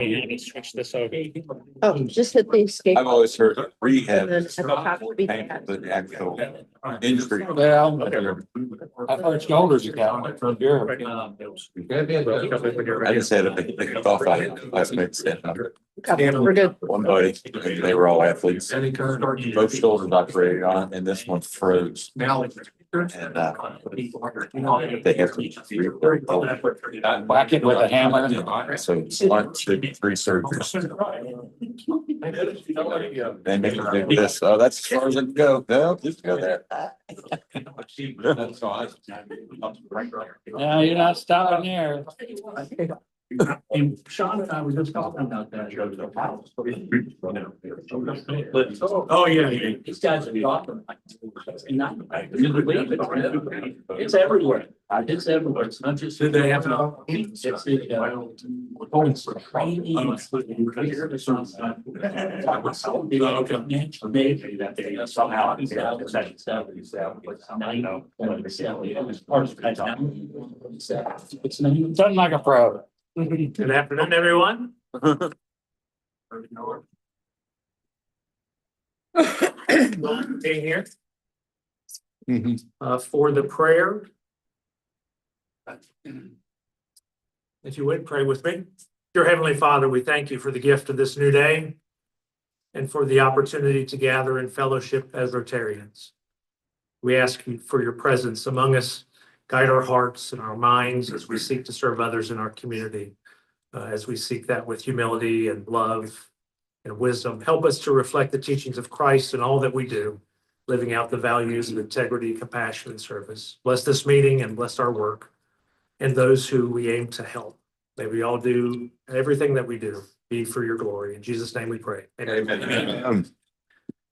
Switch this over. Oh, just hit the escape. I've always heard rehab And then at the top would be came that. from the actual injury. Well, I thought shoulders account from here. I just had a big golf classmates. We're good. One buddy, they were all athletes. Both shoulders operated on, and this one froze. And they have to Whack it with a hammer. so it's 1, 2, 3 surgeries. Then they can do this. Oh, that's as far as it can go. No, just go there. No, you're not stopping there. And Sean and I were just talking about that. Oh, yeah, these guys are talking. It's everywhere. It's everywhere. It's not just. Did they have no? It's maybe that they somehow. Something like a pro. Good afternoon, everyone. Being here. For the prayer. If you would pray with me. Dear Heavenly Father, we thank you for the gift of this new day and for the opportunity to gather in fellowship as Rotarians. We ask you for your presence among us, guide our hearts and our minds as we seek to serve others in our community. As we seek that with humility and love and wisdom, help us to reflect the teachings of Christ in all that we do, living out the values of integrity, compassion, and service. Bless this meeting and bless our work and those who we aim to help. May we all do everything that we do be for your glory. In Jesus' name we pray. Amen. Amen.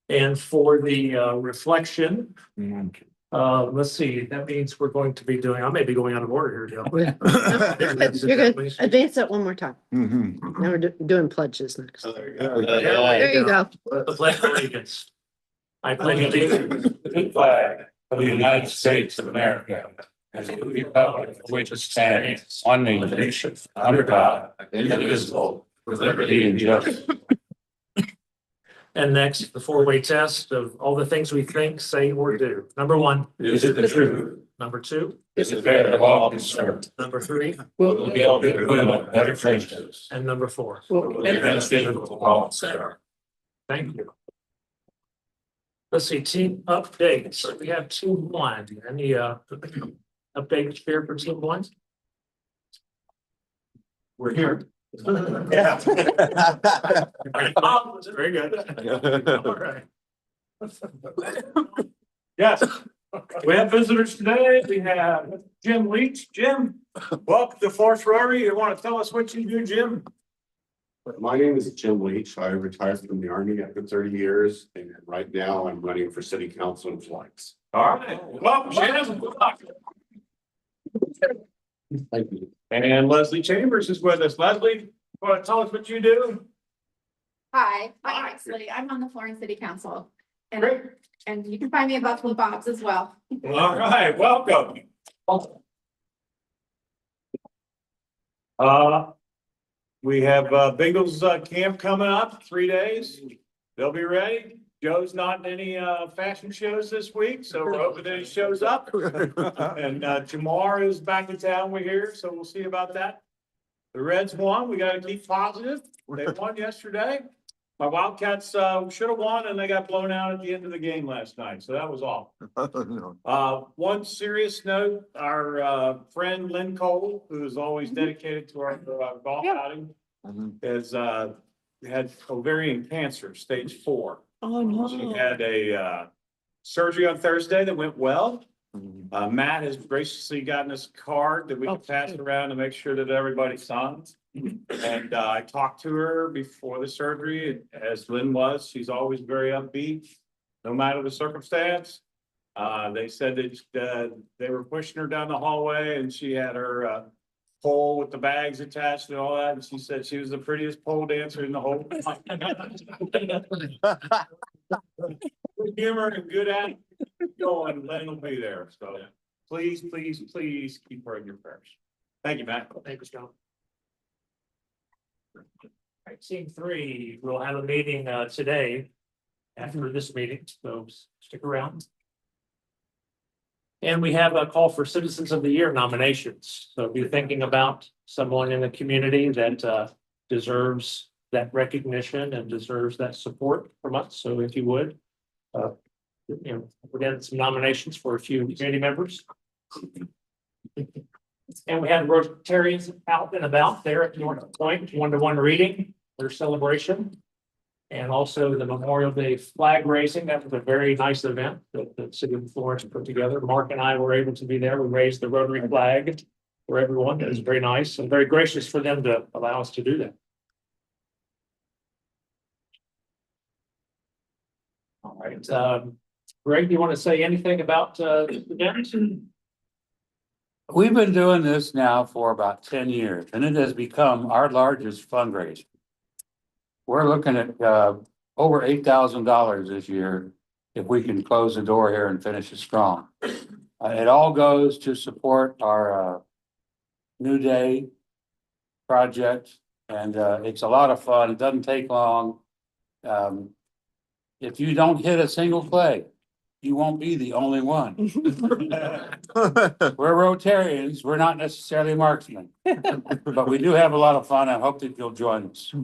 And for the reflection, let's see, that means we're going to be doing, I may be going out of order here, Joe. You're good. Advance it one more time. Now we're doing pledges next. There you go. The Pledge of Allegiance. I pledge allegiance To the flag of the United States of America and to the republic for which it stands, one nation, under God, indivisible, with liberty and justice. And next, the four-way test of all the things we think, say, or do. Number 1. Is it the truth? Number 2. Is it fair to all concerned? Number 3. Will we all be doing better things? And number 4. That's difficult to all consider. Thank you. Let's see, team updates. We have team 1. Any updates here for team 1? We're here. Yeah. Oh, very good. All right. Yes, we have visitors today. We have Jim Leach. Jim, welcome to Forest Rotary. You want to tell us what you do, Jim? My name is Jim Leach. I retired from the Army after 30 years, and right now I'm running for city council in Florence. All right, welcome, Jim. Good luck. Thank you. And Leslie Chambers is with us. Leslie, want to tell us what you do? Hi, I'm Leslie. I'm on the Florence City Council. Great. And you can find me at Buffalo Bob's as well. All right, welcome. We have Bengals camp coming up, 3 days. They'll be ready. Joe's not in any fashion shows this week, so we're hoping that he shows up. And Jamar is back in town, we're here, so we'll see about that. The Reds won. We got to keep positive. They won yesterday. My Wildcats should have won, and they got blown out at the end of the game last night, so that was all. One serious note, our friend Lynn Cole, who is always dedicated to our golf outing, has had ovarian cancer, stage 4. Oh, no. She had a surgery on Thursday that went well. Matt has graciously gotten us a card that we can pass around to make sure that everybody signs. And I talked to her before the surgery, as Lynn was. She's always very upbeat, no matter the circumstance. They said that they were pushing her down the hallway, and she had her pole with the bags attached and all that. And she said she was the prettiest pole dancer in the whole. Good humor and good attitude. Going, Lynn will be there. So please, please, please keep her in your prayers. Thank you, Matt. Thank you, Scott. Scene 3, we'll have a meeting today after this meeting, so stick around. And we have a call for Citizens of the Year nominations. So be thinking about someone in the community that deserves that recognition and deserves that support from us. So if you would, we're getting some nominations for a few community members. And we have Rotarians out and about there at North Point, one-to-one reading, their celebration. And also the Memorial Day flag raising. That was a very nice event that the city of Florence put together. Mark and I were able to be there. We raised the Rotary flag for everyone. It was very nice and very gracious for them to allow us to do that. All right, Greg, do you want to say anything about the event? We've been doing this now for about 10 years, and it has become our largest fundraiser. We're looking at over $8,000 this year if we can close the door here and finish it strong. It all goes to support our New Day project, and it's a lot of fun. It doesn't take long. If you don't hit a single flag, you won't be the only one. We're Rotarians. We're not necessarily marksmen, but we do have a lot of fun. I hope that you'll join us.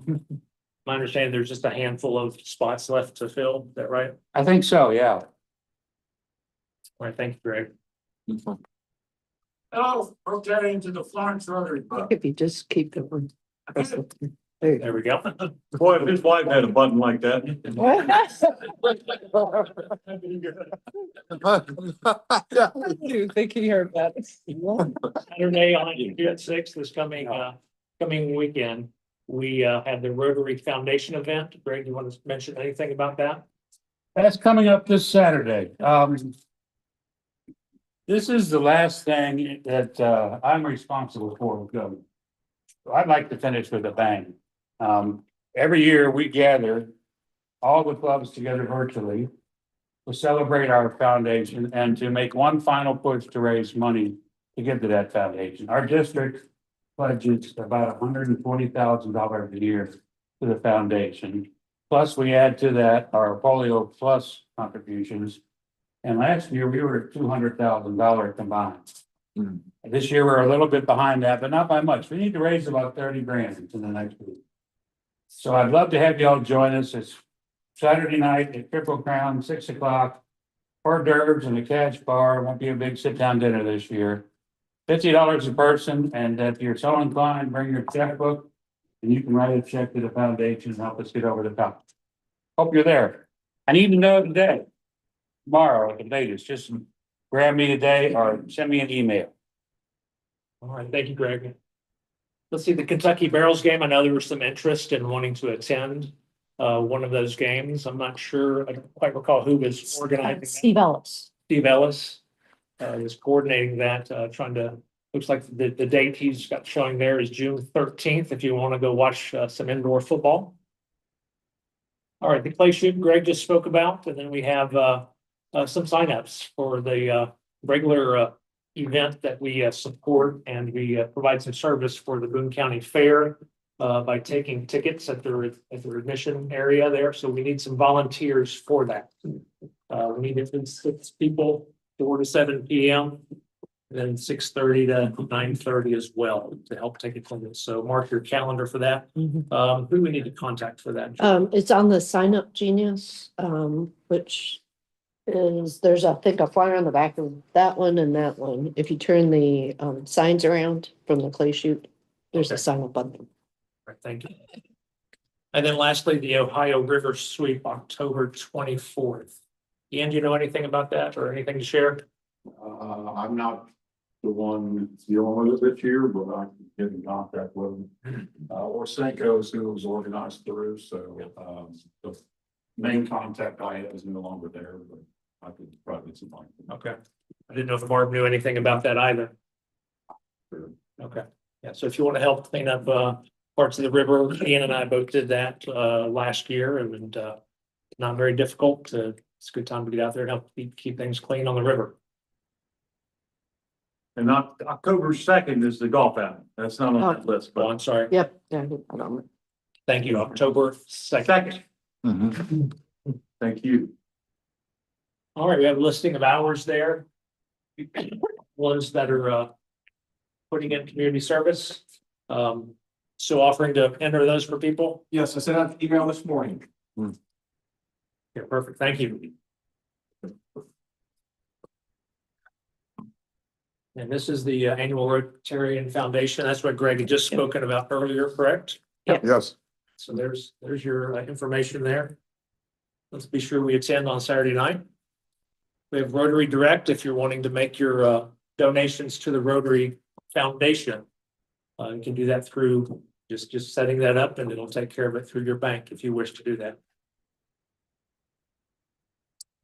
My understanding, there's just a handful of spots left to fill. Is that right? I think so, yeah. All right, thank you, Greg. Hello, Rotarians to the Florence Rotary Club. If you just keep going. There we go. Boy, if his wife had a button like that. I do think he heard that. Saturday on June 6th, this coming weekend, we have the Rotary Foundation event. Greg, you want to mention anything about that? That's coming up this Saturday. This is the last thing that I'm responsible for with government. So I'd like to finish with a bang. Every year we gather all the clubs together virtually to celebrate our foundation and to make one final push to raise money to give to that foundation. Our district pledges about $120,000 a year to the foundation. Plus, we add to that our Polio Plus contributions. And last year we were at $200,000 combined. This year we're a little bit behind that, but not by much. We need to raise about 30 grand into the next week. So I'd love to have you all join us. It's Saturday night at Triple Crown, 6 o'clock. Hors d'oeuvres and a cash bar. It won't be a big sit-down dinner this year. $50 a person, and if you're so inclined, bring your checkbook and you can write a check to the foundation and help us get over the top. Hope you're there. I need to know today, tomorrow at the latest. Just grab me today or send me an email. All right, thank you, Greg. Let's see, the Kentucky Barrels game. I know there was some interest in wanting to attend one of those games. I'm not sure, I don't quite recall who was organizing that. Steve Ellis. Steve Ellis is coordinating that, trying to, looks like the date he's got showing there is June 13th, if you want to go watch some indoor football. All right, the clay shoot Greg just spoke about, and then we have some signups for the regular event that we support, and we provide some service for the Boone County Fair by taking tickets at their admission area there. So we need some volunteers for that. We need at least 6 people, 4 to 7 p.m. Then 6:30 to 9:30 as well to help take attendance. So mark your calendar for that. Who do we need to contact for that? It's on the sign up Genius, which is, there's I think a flyer on the back of that one and that one. If you turn the signs around from the clay shoot, there's a sign up button. All right, thank you. And then lastly, the Ohio River Sweep, October 24th. Ian, do you know anything about that or anything to share? I'm not the one dealing with it this year, but I can get in contact with them. Or Senko's who was organized through, so the main contact I have is no longer there, but I could probably get some money. Okay. I didn't know if Barb knew anything about that either. Sure. Okay. Yeah, so if you want to help clean up parts of the river, Ian and I both did that last year, and not very difficult. It's a good time to get out there and help keep things clean on the river. And not October 2nd is the golf outing. That's not on that list, Oh, but I'm sorry. Yep. Yeah, I don't know. Thank you. October 2nd. Thank you. All right, we have a listing of hours there. Ones that are putting in community service. So offering to enter those for people. Yes, I sent out the email this morning. Yeah, perfect. Thank you. And this is the annual Rotarian Foundation. That's what Greg had just spoken about earlier, correct? Yes. So there's your information there. Let's be sure we attend on Saturday night. We have Rotary Direct if you're wanting to make your donations to the Rotary Foundation. You can do that through just setting that up, and it'll take care of it through your bank if you wish to do that.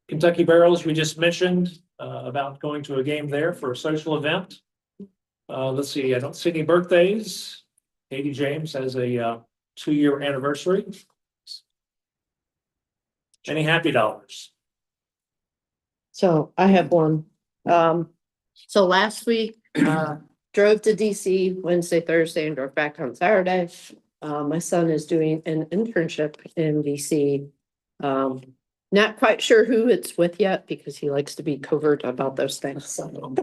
Kentucky Barrels, we just mentioned about going to a game there for a social event. Let's see, I don't see any birthdays. Katie James has a 2-year anniversary. Any happy dollars? So I have one. So last week, drove to DC Wednesday, Thursday, and drove back on Saturday. My son is doing an internship in DC. Not quite sure who it's with yet because he likes to be covert about those things. So.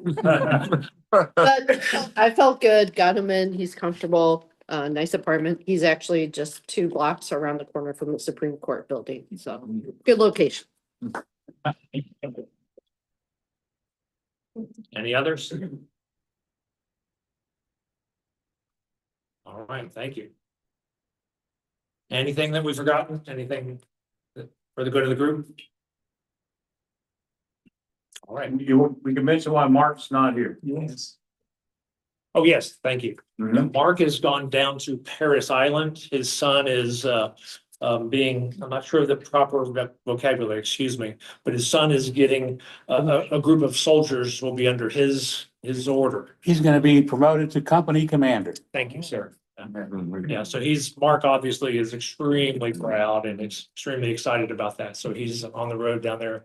But I felt good, got him in, he's comfortable, nice apartment. He's actually just 2 blocks around the corner from the Supreme Court building, so good location. Any others? All right, thank you. Anything that we've forgotten? Anything for the good of the group? All right. We can mention why Mark's not here. Yes. Oh, yes, thank you. Mark has gone down to Paris Island. His son is I'm not sure of the proper vocabulary, excuse me, but his son is getting a group of soldiers will be under his order. He's gonna be promoted to company commander. Thank you, sir. Yeah, so Mark obviously is extremely proud and extremely excited about that. So he's on the road down there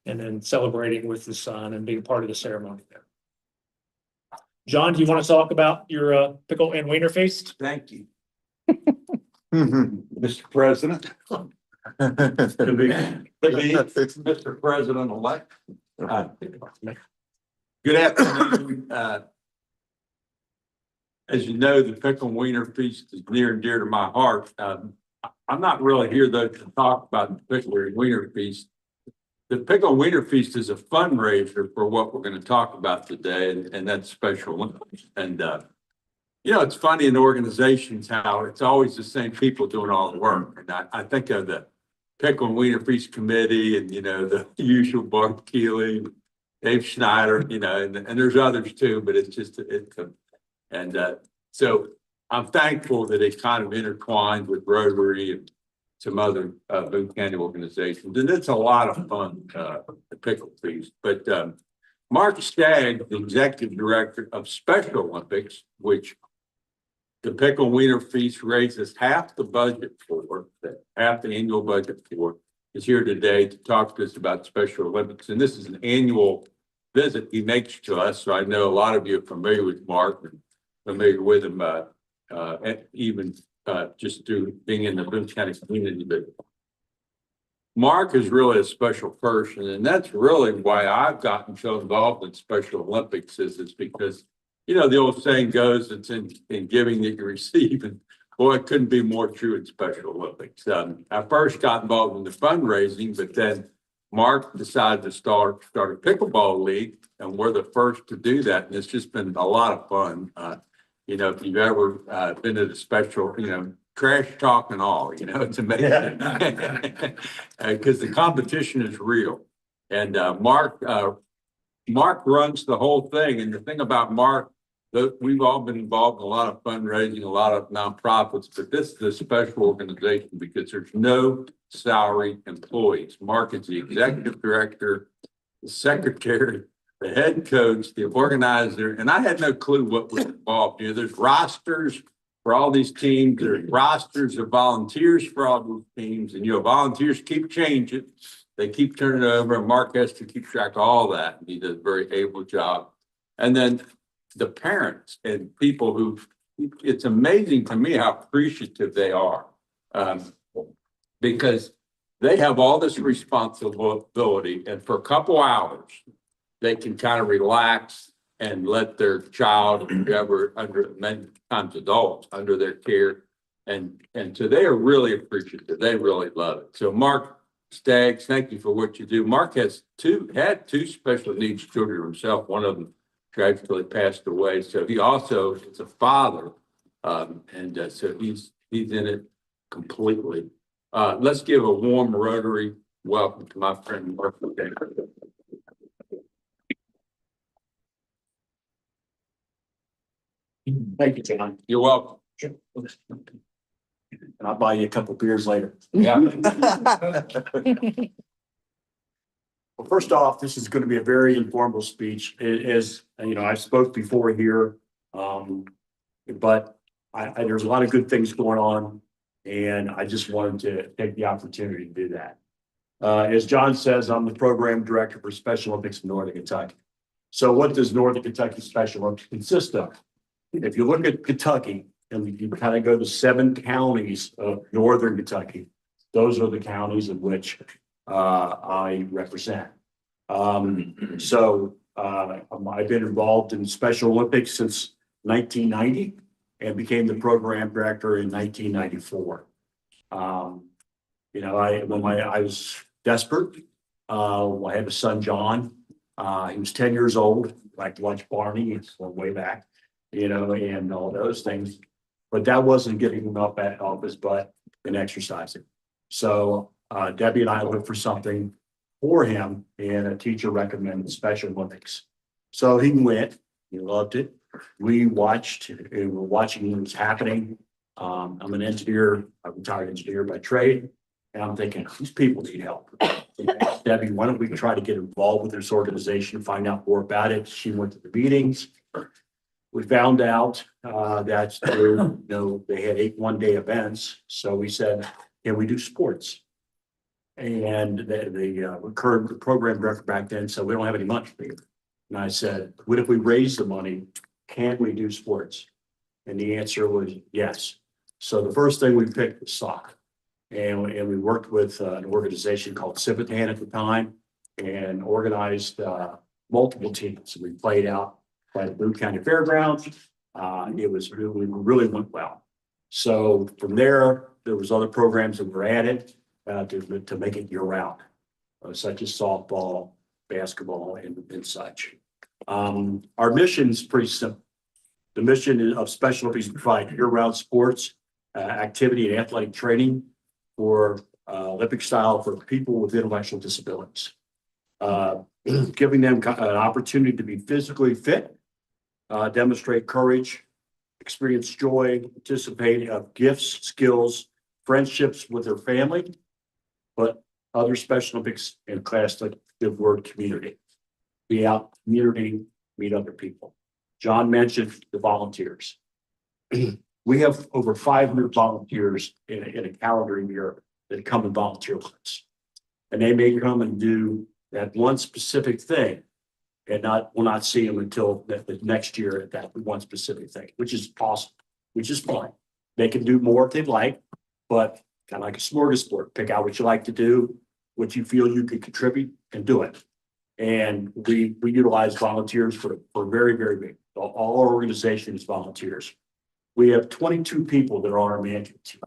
and then celebrating with his son and being part of the ceremony there. John, do you want to talk about your pickle and wiener feast? Thank you. Mr. President. Mr. President-elect. Good afternoon. As you know, the pickle and wiener feast is near and dear to my heart. I'm not really here though to talk about the pickle and wiener feast. The pickle and wiener feast is a fundraiser for what we're going to talk about today, and that's Special Olympics. And you know, it's funny in organizations how it's always the same people doing all the work. And I think of the pickle and wiener feast committee, and you know, the usual Bart Keeley, Dave Schneider, you know, and there's others too, but it's just so I'm thankful that it's kind of intertwined with Rotary and some other Boone County organizations, and it's a lot of fun, the pickle feast. But Mark Staggs, the executive director of Special Olympics, which the pickle and wiener feast raises half the budget for, half the annual budget for, is here today to talk to us about Special Olympics. And this is an annual visit he makes to us. So I know a lot of you are familiar with Mark and familiar with him, even just through being in the Boone County community. But Mark is really a special person, and that's really why I've gotten so involved in Special Olympics is because, you know, the old saying goes, it's in giving that you receive, and boy, it couldn't be more true in Special Olympics. I first got involved in the fundraising, but then Mark decided to start a pickleball league, and we're the first to do that, and it's just been a lot of fun. You know, if you've ever been at a special, you know, trash talk and all, you know, it's amazing. Because the competition is real. And Mark runs the whole thing. And the thing about Mark, we've all been involved in a lot of fundraising, a lot of nonprofits, but this is a special organization because there's no salary employees. Mark is the executive director, the secretary, the head coach, the organizer, and I had no clue what was involved. You know, there's rosters for all these teams, there's rosters of volunteers for all these teams, and you know, volunteers keep changing. They keep turning it over, and Mark has to keep track of all that. And he does a very able job. And then the parents and people it's amazing to me how appreciative they are Because they have all this responsibility, and for a couple hours, they can kind of relax and let their child, whoever, under many times adults, under their care. And so they are really appreciative. They really love it. So Mark Staggs, thank you for what you do. Mark had two special needs children himself. One of them tragically passed away. So he also is a father. So he's in it completely. Let's give a warm Rotary welcome to my friend Mark. Thank you, John. You're welcome. And I'll buy you a couple beers later. Yeah. Well, first off, this is going to be a very informal speech. It is, I spoke before here. But there's a lot of good things going on. And I just wanted to take the opportunity to do that. As John says, I'm the program director for Special Olympics in Northern Kentucky. So what does Northern Kentucky Special Olympics consist of? If you look at Kentucky, and you kind of go to 7 counties of Northern Kentucky, those are the counties in which I represent. I've been involved in Special Olympics since 1990 and became the program director in 1994. When I was desperate, I had a son, John. He was 10 years old. Like to watch Barney, it's way back, and all those things. But that wasn't getting him up off his butt and exercising. So Debbie and I looked for something for him, and a teacher recommended Special Olympics. So he went, he loved it. We watched, and we're watching what was happening. I'm an engineer, a retired engineer by trade, and I'm thinking, these people need help. Debbie, why don't we try to get involved with this organization, find out more about it? She went to the meetings. We found out that they had 8 one-day events. So we said, can we do sports? And the current program director back then said, we don't have any money for you. And I said, what if we raise the money? Can we do sports? And the answer was yes. So the first thing we picked was soccer. And we worked with an organization called Civitan at the time and organized multiple teams. We played out by the Boone County Fairgrounds. It really went well. So from there was other programs that were added to make it year round, such as softball, basketball, and such. Our mission is pretty simple. The mission of Special Olympics is to provide year-round sports, activity, and athletic training for Olympic style for people with intellectual disabilities. Giving them an opportunity to be physically fit, demonstrate courage, experience joy, participate of gifts, skills, friendships with their family, but other Special Olympics and class like the word community. Be out community, meet other people. John mentioned the volunteers. We have over 500 volunteers in a calendar year that come and volunteer with us. And they may come and do that one specific thing and we'll not see them until the next year at that one specific thing, which is awesome, which is fine. They can do more if they'd like, but kind of like a smorgasbord, pick out what you like to do, what you feel you could contribute and do it. And we utilize volunteers for very, very big. All our organization is volunteers. We have 22 people that are on our management team.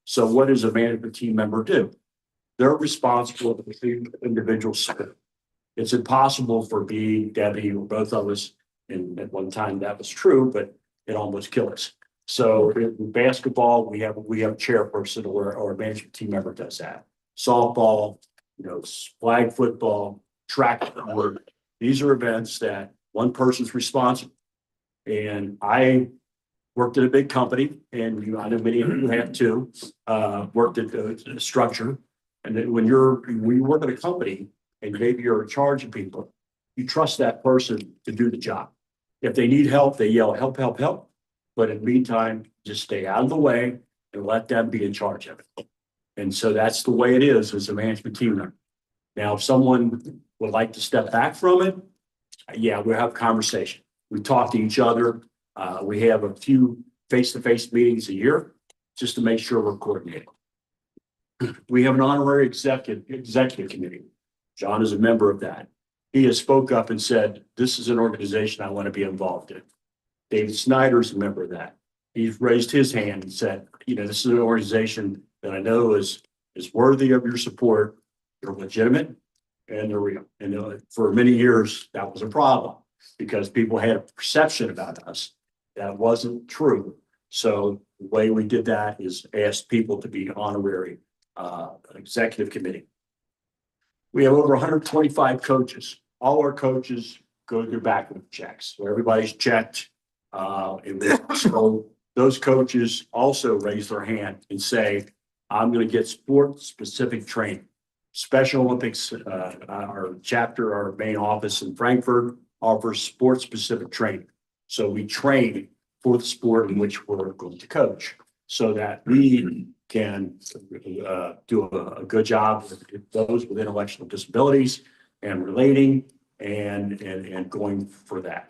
So what does a management team member do? They're responsible for the individual skill. It's impossible for me, Debbie, or both of us, and at one time that was true, but it almost killed us. So in basketball, we have a chairperson or a management team member does that. Softball, flag football, track, these are events that one person's responsible. And I worked at a big company, and I know many of you have too, worked at a structure. And then when you work at a company and maybe you're in charge of people, you trust that person to do the job. If they need help, they yell, help, help, help. But in the meantime, just stay out of the way and let them be in charge of it. And so that's the way it is as a management team member. Now, if someone would like to step back from it, yeah, we'll have a conversation. We talk to each other. We have a few face-to-face meetings a year just to make sure we're coordinated. We have an honorary executive committee. John is a member of that. He has spoke up and said, this is an organization I want to be involved in. David Snyder is a member of that. He's raised his hand and said, this is an organization that I know is worthy of your support. They're legitimate and they're real. And for many years, that was a problem because people had a perception about us that wasn't true. So the way we did that is ask people to be honorary executive committee. We have over 125 coaches. All our coaches go through background checks. So everybody's checked. So those coaches also raise their hand and say, I'm going to get sport-specific training. Special Olympics, our chapter, our main office in Frankfurt offers sport-specific training. So we train for the sport in which we're going to coach so that we can do a good job with those with intellectual disabilities and relating and going for that.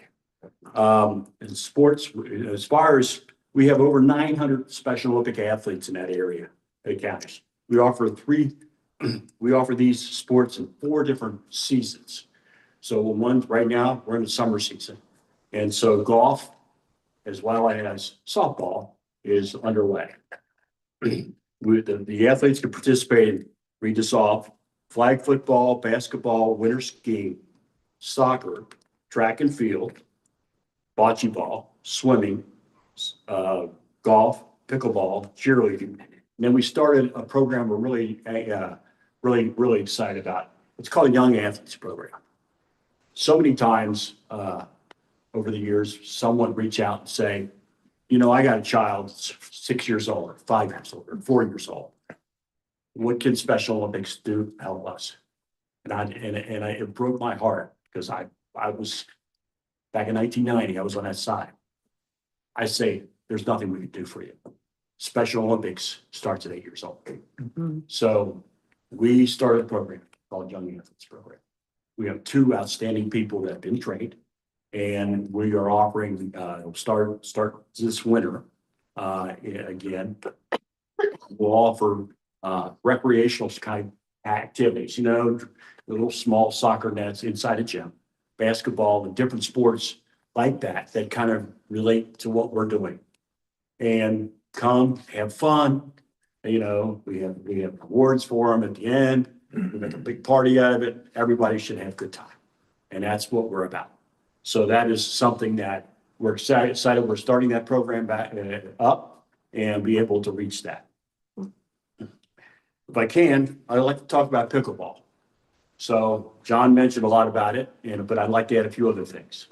In sports, as far as we have over 900 Special Olympic athletes in that area, it counts. We offer these sports in 4 different seasons. So right now we're in the summer season. And so golf, as well as softball, is underway. The athletes can participate in read this off: flag football, basketball, winter skiing, soccer, track and field, bocce ball, swimming, golf, pickleball, cheerleading. And then we started a program we're really excited about. It's called a Young Athletes Program. So many times over the years, someone reach out and say, I got a child that's 6 years old, or 5 years old, or 4 years old. What can Special Olympics do to help us? And it broke my heart because I was back in 1990, I was on that side. I say, there's nothing we can do for you. Special Olympics starts at 8 years old. So we started a program called Young Athletes Program. We have 2 outstanding people that have been trained, and we are offering, start this winter again. We'll offer recreational kind of activities, little small soccer nets inside a gym, basketball, and different sports like that kind of relate to what we're doing. And come have fun. We have awards for them at the end. We make a big party out of it. Everybody should have a good time. And that's what we're about. So that is something that we're excited. We're starting that program back up and be able to reach that. If I can, I'd like to talk about pickleball. So John mentioned a lot about it, but I'd like to add a few other things.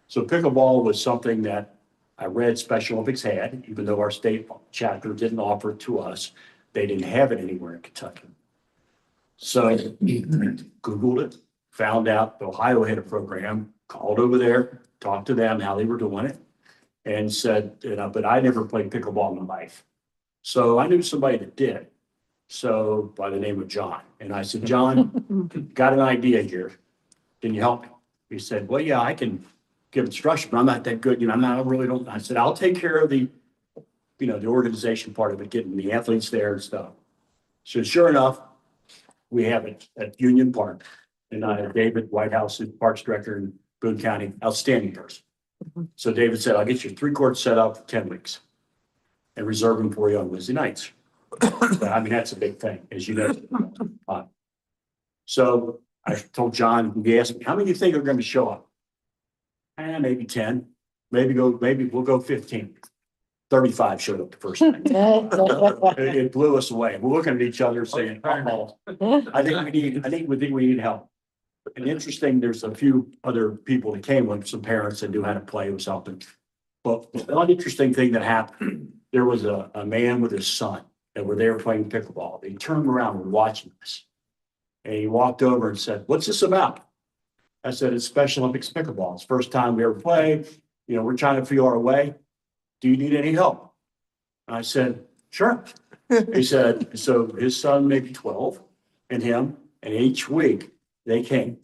So pickleball was something that I read Special Olympics had, even though our state chapter didn't offer it to us. They didn't have it anywhere in Kentucky. So I Googled it, found out Ohio had a program, called over there, talked to them how they were doing it, and said, but I never played pickleball in my life. So I knew somebody that did. So by the name of John. And I said, John, got an idea here. Can you help me? He said, well, yeah, I can give instruction, but I'm not that good. I said, I'll take care of the organization part of it, getting the athletes there and stuff. So sure enough, we have it at Union Park. And I have David Whitehouse, Parks Director in Boone County, outstanding person. So David said, I'll get you 3 courts set up for 10 weeks and reserve them for you on Wednesday nights. That's a big thing, as you know. So I told John, he asked me, how many do you think are going to show up? Maybe 10, maybe we'll go 15. 35 showed up the first night. It blew us away. We're looking at each other saying, I think we need help. And interesting, there's a few other people that came with some parents that knew how to play or something. But one interesting thing that happened, there was a man with his son that were there playing pickleball. They turned around and were watching this. And he walked over and said, what's this about? I said, it's Special Olympics pickleball. It's the first time we ever played. We're trying to feel our way. Do you need any help? And I said, sure. He said, so his son, maybe 12, and him, and each week they came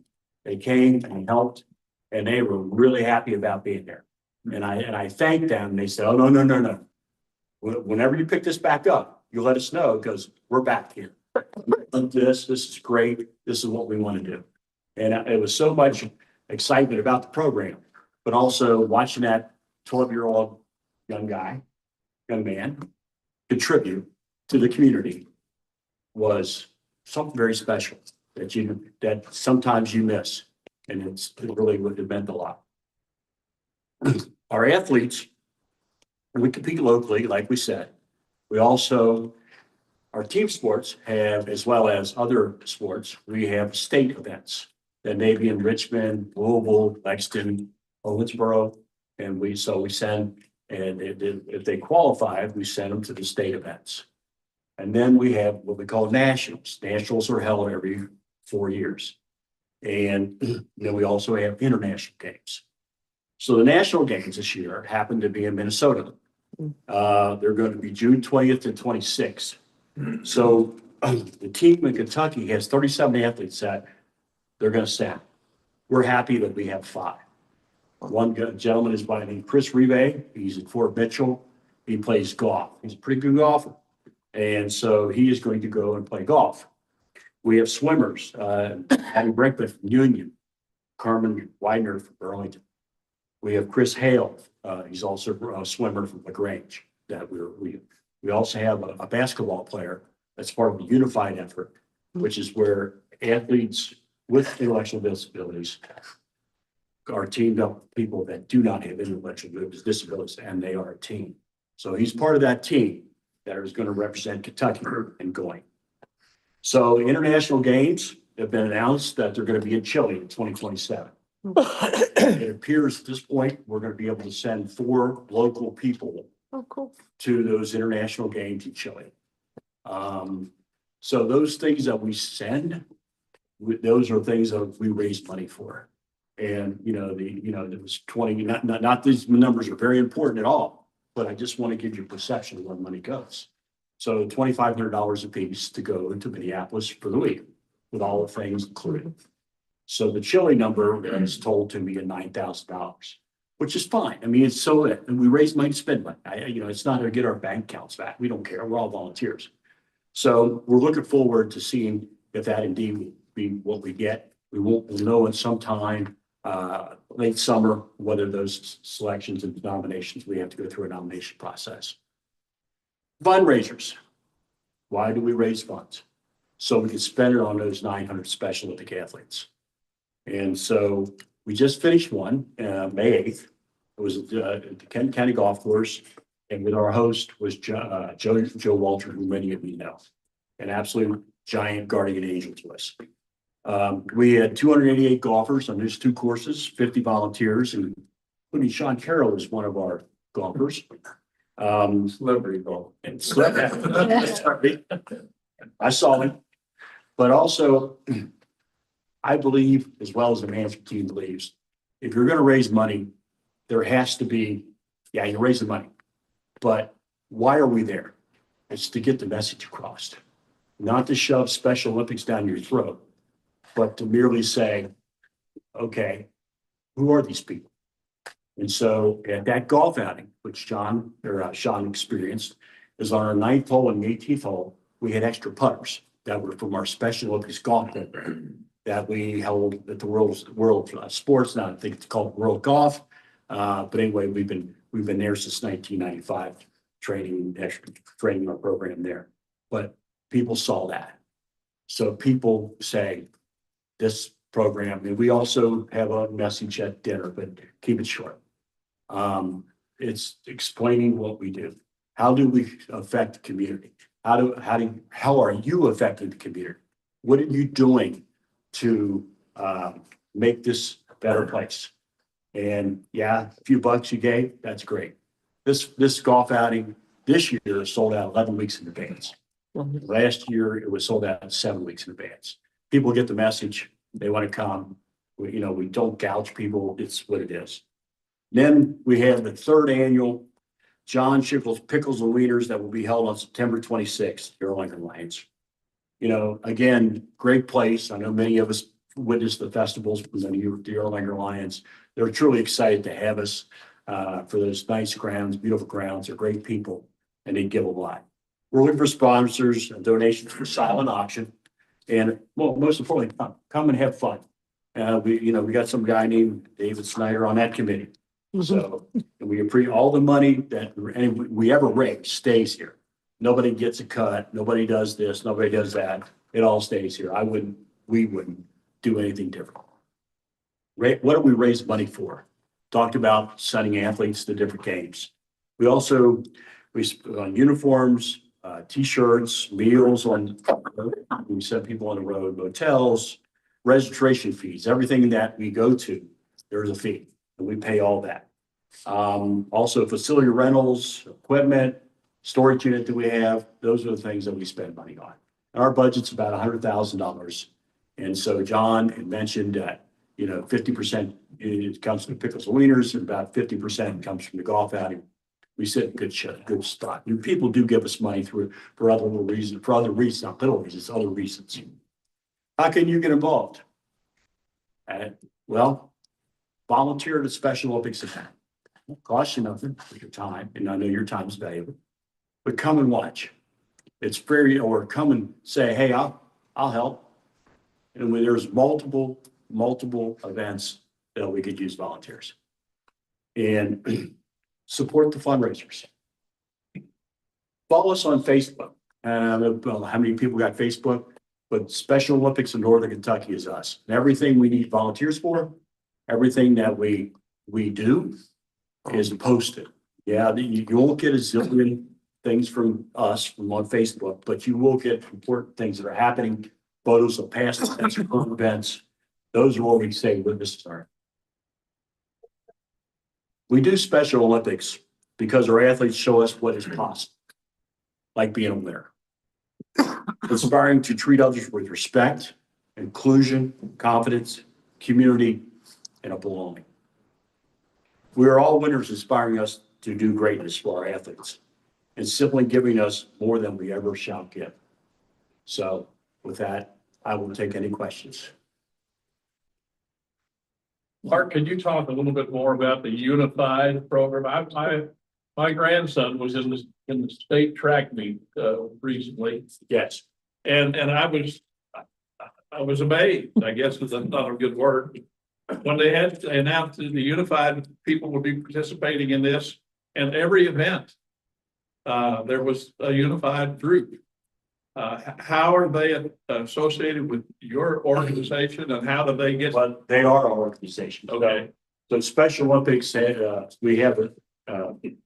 and helped, and they were really happy about being there. And I thanked them. They said, oh, no. Whenever you pick this back up, you let us know because we're back here. this is great. This is what we want to do. And it was so much excitement about the program, but also watching that 12-year-old young man contribute to the community was something very special that sometimes you miss. And it really would have meant a lot. Our athletes, we compete locally, like we said. We also, our team sports have, as well as other sports, we have state events that may be in Richmond, Louisville, Lexington, Owensboro. And we send, and if they qualify, we send them to the state events. And then we have what we call nationals. Nationals are held every 4 years. And then we also have international games. So the national games this year happen to be in Minnesota. They're going to be June 20th and 26th. So the team in Kentucky has 37 athletes that they're going to send. We're happy that we have 5. One gentleman is by the name of Chris Rive. He's at Fort Mitchell. He plays golf. He's a pretty good golfer. And so he is going to go and play golf. We have swimmers, Patty Brinkman from Union, Carmen Widener from Burlington. We have Chris Hale. He's also a swimmer from LaGrange. We also have a basketball player that's part of the unified effort, which is where athletes with intellectual disabilities are teamed up with people that do not have intellectual disabilities, and they are a team. So he's part of that team that is going to represent Kentucky and going. So international games have been announced that they're going to be in Chile in 2027. It appears at this point, we're going to be able to send 4 local people Oh, cool. to those international games in Chile. So those things that we send, those are things that we raise money for. And, there was 20, not these numbers are very important at all, but I just want to give you a perception of where money goes. So $2,500 a piece to go into Minneapolis for the week with all the things included. So the Chile number is told to me at $9,000, which is fine. I mean, it's so, and we raise money to spend money. It's not to get our bank accounts back. We don't care. We're all volunteers. So we're looking forward to seeing if that indeed will be what we get. We'll know in some time, late summer, whether those selections and nominations, we have to go through a nomination process. Fundraisers. Why do we raise funds? So we can spend it on those 900 Special Olympic athletes. And so we just finished one, May 8th. It was at the Kent County Golf Course. And with our host was Joe Walter, who many of you know, an absolute giant guardian angel to us. We had 288 golfers on those 2 courses, 50 volunteers, and including Sean Carroll is one of our golfers. Celebrity golf. And sorry. I saw him, but also I believe, as well as the management team believes, if you're going to raise money, there has to be, you raise the money, but why are we there? It's to get the message across, not to shove Special Olympics down your throat, but to merely say, okay, who are these people? And so at that golf outing, which Sean experienced, is on our 9th hole and 18th hole, we had extra putters that were from our Special Olympics golf program that we held at the World Sports. Now I think it's called World Golf. But anyway, we've been there since 1995, training our program there. But people saw that. So people say this program, and we also have a message at dinner, but keep it short. It's explaining what we do. How do we affect the community? How are you affecting the community? What are you doing to make this a better place? And a few bucks you gave, that's great. This golf outing this year sold out 11 weeks in advance. Last year it was sold out 7 weeks in advance. People get the message. They want to come. We don't gouge people. It's what it is. Then we have the 3rd annual John Schickles Pickles and Wieners that will be held on September 26th, here at Lincoln Lions. Again, great place. I know many of us witnessed the festivals from the Erlanger Lions. They're truly excited to have us for those nice grounds, beautiful grounds. They're great people, and they give a lot. We're looking for sponsors and donations for silent auction. And well, most importantly, come and have fun. We got some guy named David Snyder on that committee. So and we appreciate all the money that we ever raise stays here. Nobody gets a cut. Nobody does this. Nobody does that. It all stays here. We wouldn't do anything different. What do we raise money for? Talked about sending athletes to different games. We also, on uniforms, t-shirts, meals we send people on the road, motels, registration fees, everything that we go to, there's a fee, and we pay all that. Also facility rentals, equipment, storage unit that we have, those are the things that we spend money on. And our budget's about $100,000. And so John had mentioned that, 50% comes from pickles and wieners, and about 50% comes from the golf outing. We sit in good spot. And people do give us money for other reasons, not little reasons, other reasons. How can you get involved? Well, volunteer at a Special Olympics event. Won't cost you nothing for your time, and I know your time is valuable. But come and watch. It's free, or come and say, hey, I'll help. And when there's multiple events that we could use volunteers. And support the fundraisers. Follow us on Facebook. I don't know how many people got Facebook, but Special Olympics in Northern Kentucky is us. And everything we need volunteers for, everything that we do is posted. Yeah, you won't get a zillion things from us from on Facebook, but you will get important things that are happening, photos of past events, current events. Those are what we say witnesses are. We do Special Olympics because our athletes show us what is possible, like being a winner. Inspiring to treat others with respect, inclusion, confidence, community, and a belonging. We are all winners, inspiring us to do greatness for our athletes and simply giving us more than we ever shall give. So with that, I will take any questions. Mark, could you talk a little bit more about the unified program? My grandson was in the state track meet recently. Yes. And I was amazed, I guess is not a good word. When they had announced that the unified people would be participating in this, and every event, there was a unified group. How are they associated with your organization, and how do they get? But they are our organization. Okay. So Special Olympics, we have a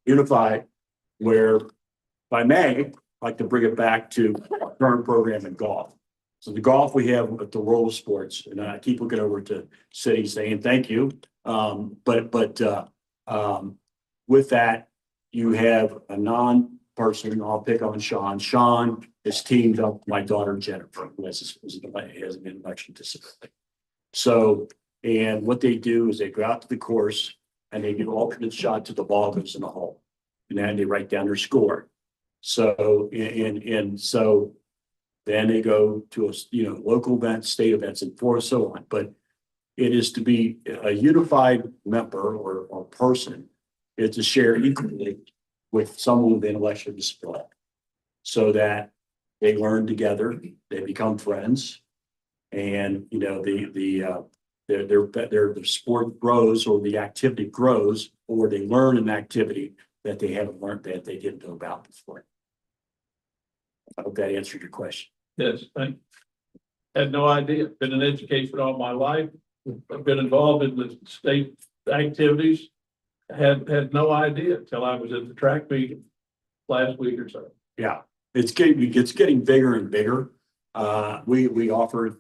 unified where by May, I'd like to bring it back to our current program in golf. So the golf we have with the World of Sports, and I keep looking over to City saying thank you. With that, you have a non-person, I'll pick on Sean. Sean is teamed up with my daughter Jennifer, who has an intellectual disability. So, and what they do is they go out to the course and they do alternate shot to the ball goes in the hole. And then they write down their score. So, so then they go to local events, state events, and so on. But it is to be a unified member or person is to share equally with someone with intellectual disability, so that they learn together, they become friends, and their sport grows or the activity grows, or they learn an activity that they haven't learned that they didn't know about before. I hope that answered your question. Yes, thank you. Had no idea. Been in education all my life. I've been involved in the state activities. Had no idea until I was at the track meeting last week or so. Yeah, it's getting bigger and bigger. We offer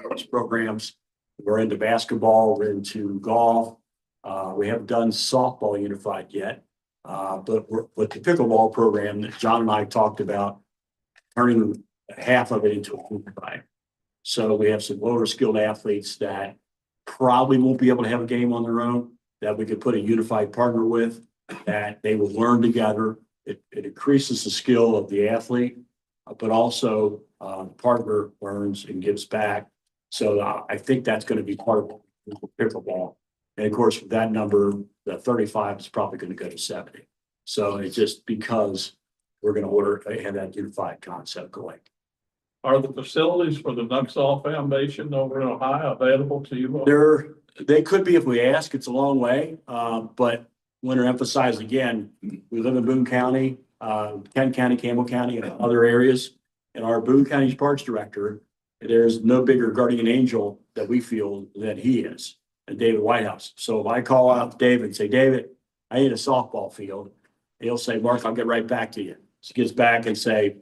these programs. We're into basketball, we're into golf. We haven't done softball unified yet. But with the pickleball program that John and I talked about, turning half of it into a unified. So we have some lower skilled athletes that probably won't be able to have a game on their own, that we could put a unified partner with, that they will learn together. It increases the skill of the athlete, but also the partner learns and gives back. So I think that's going to be part of pickleball. And of course, with that number, the 35 is probably going to go to 70. So it's just because we're gonna order, have that unified concept going. Are the facilities for the Nuxall Foundation over in Ohio available to you? They could be if we ask, it's a long way, but want to emphasize again, we live in Boone County, Kent County, Campbell County, and other areas. And our Boone County's Parks Director, there's no bigger guardian angel that we feel than he is, and David Whitehouse. So if I call out David and say, David, I need a softball field, he'll say, Mark, I'll get right back to you. So he gets back and say,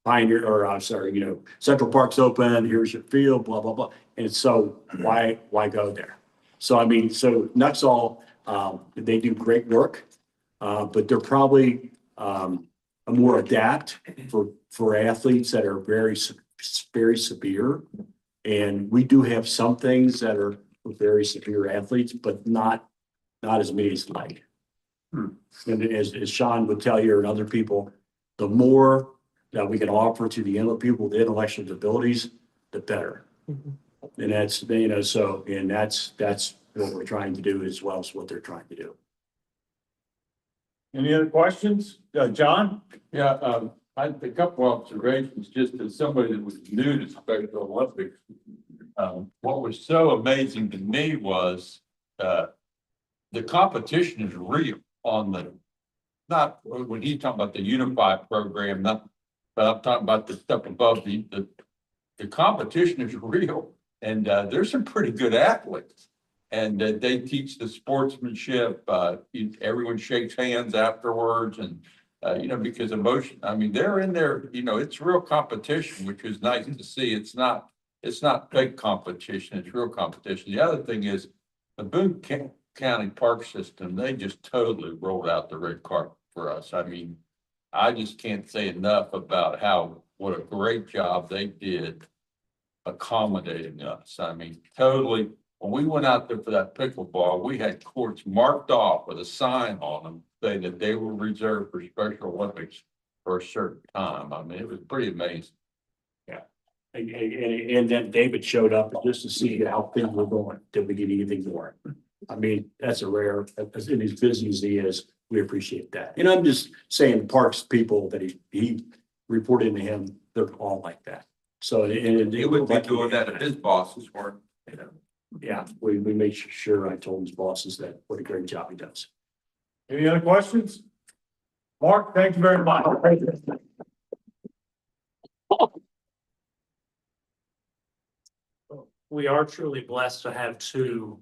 Pioneer, or I'm sorry, Central Park's open, here's your field, blah, blah, blah. And so why go there? So I mean, so Nuxall, they do great work, but they're probably a more adapt for athletes that are very severe. And we do have some things that are very severe athletes, but not as many as like. And as Sean would tell you and other people, the more that we can offer to the people with intellectual disabilities, the better. And that's, and that's what we're trying to do as well as what they're trying to do. Any other questions? John? Yeah, I have a couple observations, just as somebody that was new to Special Olympics. What was so amazing to me was, the competition is real on not when he's talking about the unified program, but I'm talking about the stuff above the competition is real, and there's some pretty good athletes, and they teach the sportsmanship. Everyone shakes hands afterwards, and because emotion. I mean, they're in there. It's real competition, which is nice to see. It's not fake competition. It's real competition. The other thing is the Boone County Park System. They just totally rolled out the red carpet for us. I mean, I just can't say enough about what a great job they did accommodating us. I mean, totally. When we went out there for that pickleball, we had courts marked off with a sign on them saying that they were reserved for Special Olympics for a certain time. I mean, it was pretty amazing. And then David showed up just to see how things were going. Did we need anything more? I mean, that's a rare, as busy as he is, we appreciate that. And I'm just saying the parks people that he reported to him, they're all like that. So, and He would be doing that if his bosses weren't. Yeah, we made sure I told his bosses that what a great job he does. Any other questions? Mark, thank you very much. We are truly blessed to have two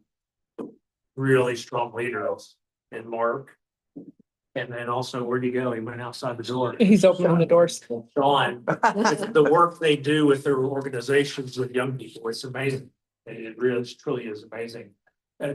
really strong leaders in Mark. And then also, where'd he go? He went outside the door. He's opening the doors. Sean, the work they do with their organizations with young people, it's amazing. It really truly is amazing.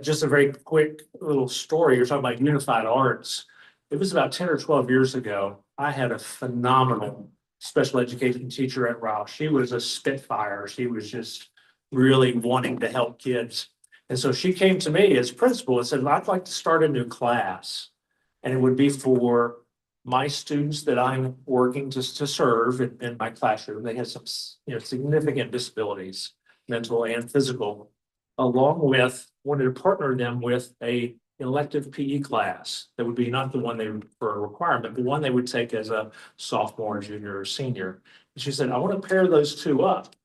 Just a very quick little story. You're talking about unified arts. It was about 10 or 12 years ago. I had a phenomenal special education teacher at Rouse. She was a spitfire. She was just really wanting to help kids. And so she came to me as principal and said, I'd like to start a new class. And it would be for my students that I'm working to serve in my classroom. They had some, significant disabilities, mental and physical, along with, wanted to partner them with a elective PE class that would be not the one they would for a requirement, but one they would take as a sophomore, junior, or senior. And she said, I want to pair those two up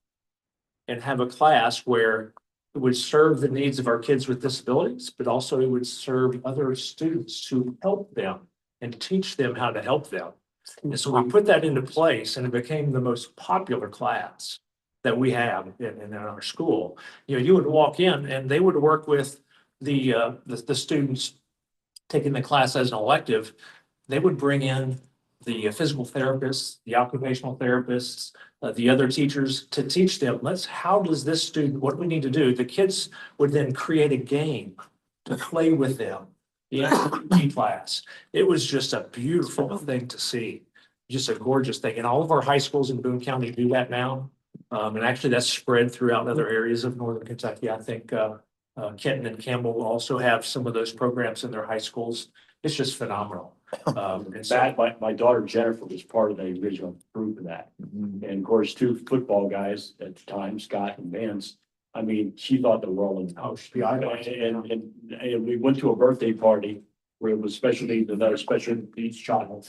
and have a class where it would serve the needs of our kids with disabilities, but also it would serve other students to help them and teach them how to help them. And so we put that into place, and it became the most popular class that we have in our school. You would walk in and they would work with the students taking the class as an elective. They would bring in the physical therapists, the occupational therapists, the other teachers to teach them, how does this student, what do we need to do? The kids would then create a game to play with them, the PE class. It was just a beautiful thing to see, just a gorgeous thing. And all of our high schools in Boone County do that now. And actually that's spread throughout other areas of Northern Kentucky. I think Kenton and Campbell will also have some of those programs in their high schools. It's just phenomenal. In fact, my daughter Jennifer was part of the original group of that. And of course, two football guys at the time, Scott and Vance. I mean, she thought the world of and we went to a birthday party where it was special needs, another special needs child.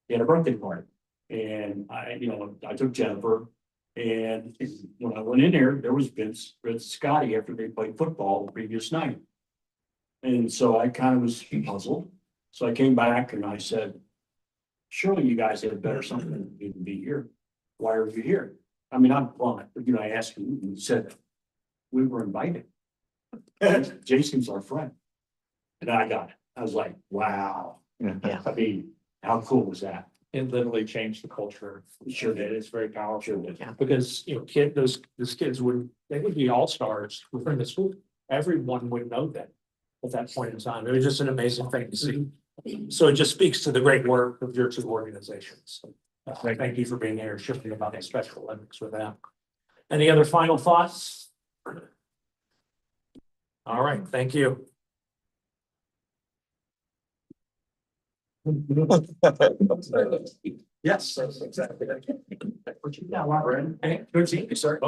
he had a birthday party. And I took Jennifer. And when I went in there was Vince Scotty after they played football the previous night. And so I kind of was puzzled. So I came back and I said, surely you guys had better something than to be here. Why are you here? I mean, I'm blunt, but I asked him, and he said, we were invited. Jason's our friend. And I got it. I was like, wow. Yeah. I mean, how cool was that? It literally changed the culture. Sure did. It's very powerful. Sure did. Yeah. Because, those kids they would be all-stars within the school. Everyone would know them at that point in time. It was just an amazing thing to see. So it just speaks to the great work of your two organizations. Thank you for being here, sharing about the Special Olympics with that. Any other final thoughts? All right, thank you. Yes, exactly. What you got, Robert? Good seeing you, sir.